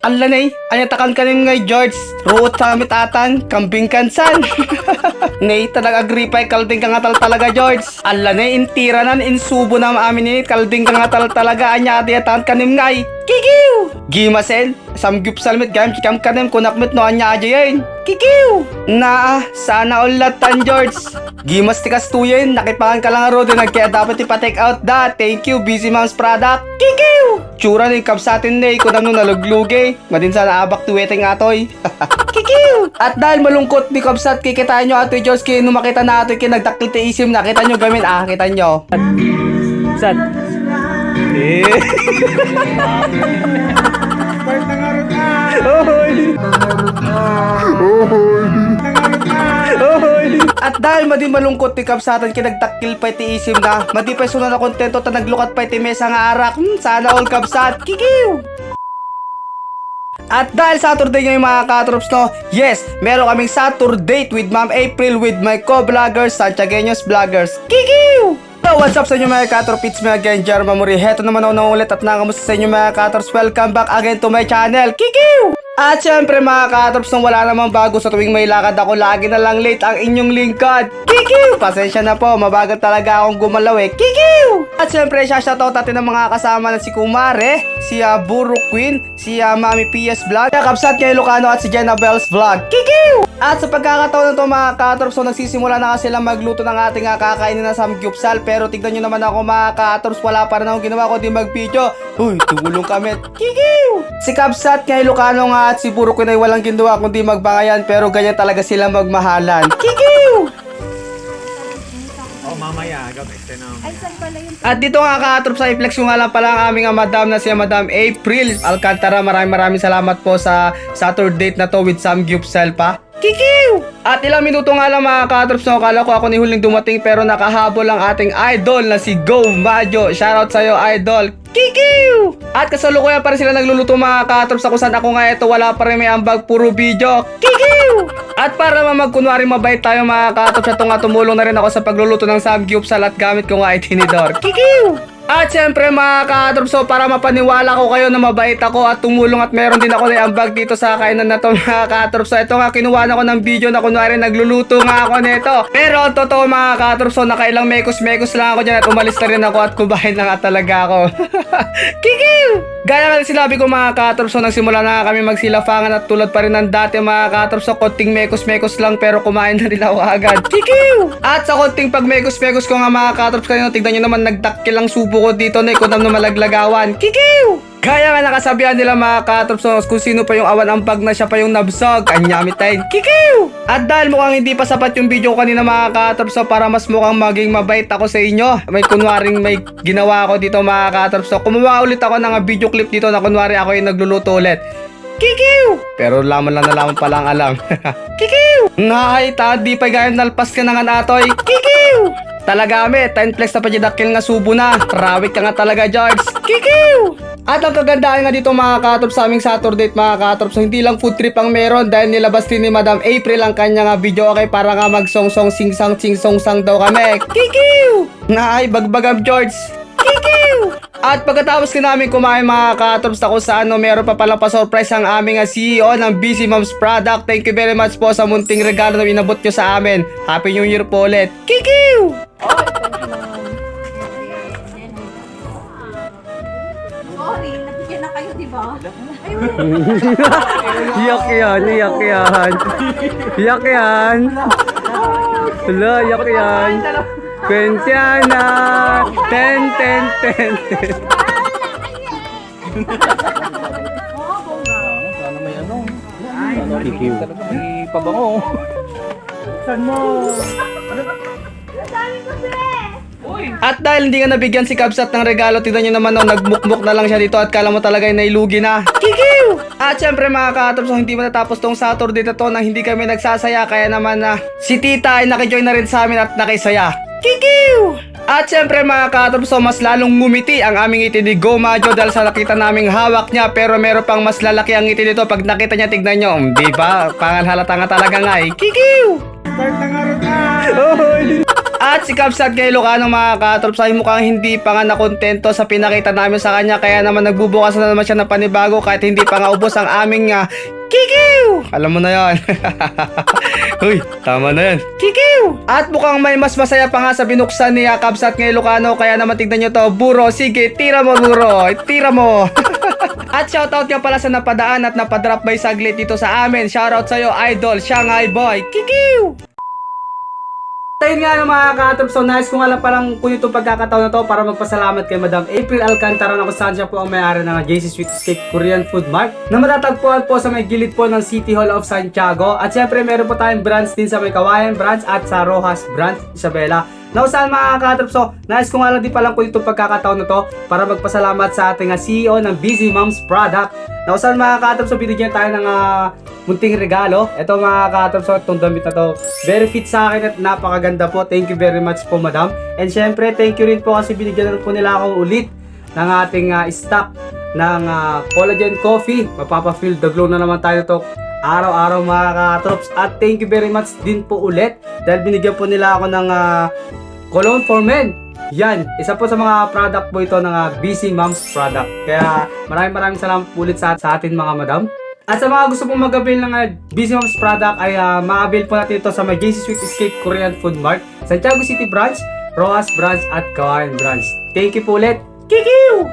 Alanay, anyatakan kanin ngay George. Ruot sa mitatan, kambing kansan. Nay, talag agripay, kalding ka ngatal talaga George. Alanay, intiranan, insubo na amin ni kalding ka ngatal talaga. Anya diatan kanim ngay. Kikiw! Gimasen, samgyup salmit gam kikam kanim kunakmit no anya aja yan. Kikiw! Naa, sana ulatan George. Gimas tikas tuyen, nakipangan ka lang aro din kaya dapat ipa-take out da. Thank you, Busy Moms Product. Kikiw! Tsura ni kapsatin na ikunam no naluglugi. Madin sana abak tuweteng atoy. Kikiw! At dahil malungkot ni kapsat, kikitain nyo atoy George kaya nung makita na atoy kinagdakil ti isim na. Kita nyo gamin kita nyo. Kapsat. At dahil madi malungkot ti kapsatan kinagtakil pa ti isim na, madi pa sunod na kontento ta naglukat pa ti mesa nga arak. Sana all kapsat. Kikiw! At dahil Saturday ngayon mga katrops no, yes, meron kaming Saturday with Ma'am April with my co-vloggers, Santiagueños Vloggers. Kikiw! So, what's up sa inyo mga katrops? It's me again, Jerma Muri. Heto naman ako na ulit at nakamusta sa inyo mga katrops. Welcome back again to my channel. Kikiw! At syempre mga katrops, nung wala namang bago sa tuwing may lakad ako, lagi na lang late ang inyong lingkod. Kikiw! Pasensya na po, mabagal talaga akong gumalaw eh. Kikiw! At syempre, shoutout natin ang mga kasama na si Kumare, si Buro Queen, si Mami PS Vlog, si Kapsat kay Lucano at si Jenna Bells Vlog. Kikiw! At sa pagkakataon na ito mga katrops, so nagsisimula na kasi lang magluto ng ating kakainin na samgyupsal. Pero tignan nyo naman ako mga katrops, wala pa rin akong ginawa kundi mag-video. Uy, tumulong kami. Kikiw! Si Kapsat kay Lucano nga at si Buro Queen ay walang ginawa kundi magbangayan. Pero ganyan talaga sila magmahalan. Kikiw! Oh, mamaya, gabi. At dito nga ka-trops sa i-flex ko nga lang pala ang aming madam na si Madam April Alcantara. Maraming salamat po sa Saturday na to with samgyupsal pa. Kikiw! At ilang minuto nga lang mga ka-trops no, kala ko ako ni huling dumating pero nakahabol ang ating idol na si Go Majo. Shoutout sa'yo idol. Kikiw! At kasalukuyan pa rin sila nagluluto mga ka-trops. Ako saan ako nga ito wala pa rin may ambag puro video. Kikiw! At para magkunwari mabait tayo mga ka-trops, ito nga tumulong na rin ako sa pagluluto ng samgyupsal at gamit ko nga ay tinidor. Kikiw! At syempre mga ka-trops, so para mapaniwala ko kayo na mabait ako at tumulong at meron din ako na ambag dito sa kainan na to mga ka-trops. So ito nga kinuha na ko ng video na kunwari nagluluto nga ako nito. Pero totoo mga ka-trops, so nakailang mekos-mekos lang ako dyan at umalis na rin ako at kumain na nga talaga ako. Kikiw! Gaya nga sinabi ko mga ka-trops, so nagsimula na kami magsilafangan at tulad pa rin ng dati mga ka-trops. So konting mekos-mekos lang pero kumain na rin ako agad. Kikiw! At sa konting pag mekos-mekos ko nga mga ka-trops, kanina tignan nyo naman nagdakil ang subo ko dito na ikunam na malaglagawan. Kikiw! Gaya nga nakasabihan nila mga ka-trops, so kung sino pa yung awan ang pag na siya pa yung nabsog. Anyamit tayo. Kikiw! At dahil mukhang hindi pa sapat yung video ko kanina mga ka-trops, so para mas mukhang maging mabait ako sa inyo, may kunwaring may ginawa ako dito mga ka-trops. So kumuha ulit ako ng video clip dito na kunwari ako yung nagluluto ulit. Kikiw! Pero laman lang na laman pa lang alam. Kikiw! Ngay, di pa gayang nalpas ka na nga natoy. Kikiw! Talaga me, 10 flex na pa dakil nga subo na. Rawit ka nga talaga George. Kikiw! At ang kagandahan nga dito mga katrops sa aming Saturday mga katrops, so hindi lang food trip ang meron dahil nilabas din ni Madam April ang kanya nga video okay para nga magsong-song sing-sang sing-song-sang daw kami. Kikiw! Ngay, bagbagam George. Kikiw! At pagkatapos ka namin kumain mga katrops na kung saan meron pa palang pa-surprise ang aming CEO ng Busy Moms Product. Thank you very much po sa munting regalo na inabot nyo sa amin. Happy New Year po ulit. Kikiw! Sorry, nabigyan na kayo, di ba? Iyak yan, iyak yan. Iyak yan. Hala, iyak yan. Kwentiana. Ten. Sana may ano. Kikiw. May pabango. Saan mo? At dahil hindi nga nabigyan si Kapsat ng regalo, tignan nyo naman nagmukmuk na lang siya dito at kala mo talaga ay nailugi na. Kikiw! At syempre mga katrops, so hindi matatapos tong Saturday na to nang hindi kami nagsasaya. Kaya naman si tita ay nakijoin na rin sa amin at nakisaya. Kikiw! At syempre mga katrops, so mas lalong ngumiti ang aming ngiti ni Go Majo dahil sa nakita naming hawak niya. Pero meron pang mas lalaki ang ngiti nito pag nakita niya, tignan nyo. Di ba? Pangalhalata nga talaga nga eh. Kikiw! Start na nga rin. At si Kapsat kay Ilocano mga katrops ay mukhang hindi pa nga nakontento sa pinakita namin sa kanya, kaya naman nagbubukas na naman siya ng panibago kahit hindi pa nga ubos ang aming kikiw! Alam mo na yan. Uy, tama na yan. Kikiw! At mukhang may mas masaya pa nga sa binuksan ni Kapsat kay Ilocano, kaya naman tignan nyo to. Buro, sige, tira mo buro. Tira mo. At shoutout nga pala sa napadaan at napadrop by saglit dito sa amin. Shoutout sa'yo, idol, Shanghai boy. Kikiw! Tayo nga ng mga katrops, so nice kung alam palang kung itong pagkakataon na to para magpasalamat kay Madam April Alcantara na kung saan siya po ang may-ari ng JC Sweet Escape Korean Food Mart na matatagpuan po sa may gilid po ng City Hall of Santiago. At syempre meron po tayong branch din sa may Kawayan branch at sa Rojas branch, Isabela. Na kung saan mga katrops, so nice kung alam din palang kung itong pagkakataon na to para magpasalamat sa ating CEO ng Busy Moms Product. Na kung saan mga katrops, so binigyan tayo ng munting regalo. Ito mga katrops, so itong damit na to very fit sa akin at napakaganda po. Thank you very much po madam. And syempre thank you rin po kasi binigyan po nila ako ulit ng ating stock ng collagen coffee. Mapapa-feel the glow na naman tayo to araw-araw mga katrops. At thank you very much din po ulit dahil binigyan po nila ako ng cologne for men. Yan, isa po sa mga product po ito ng Busy Moms Product. Kaya maraming salamat po ulit sa atin mga madam. At sa mga gusto pong mag-avail ng Busy Moms Product ay ma-avail po natin ito sa may JC Sweet Escape Korean Food Mart, Santiago City Branch, Rojas Branch at Kawayan Branch. Thank you po ulit. Kikiw!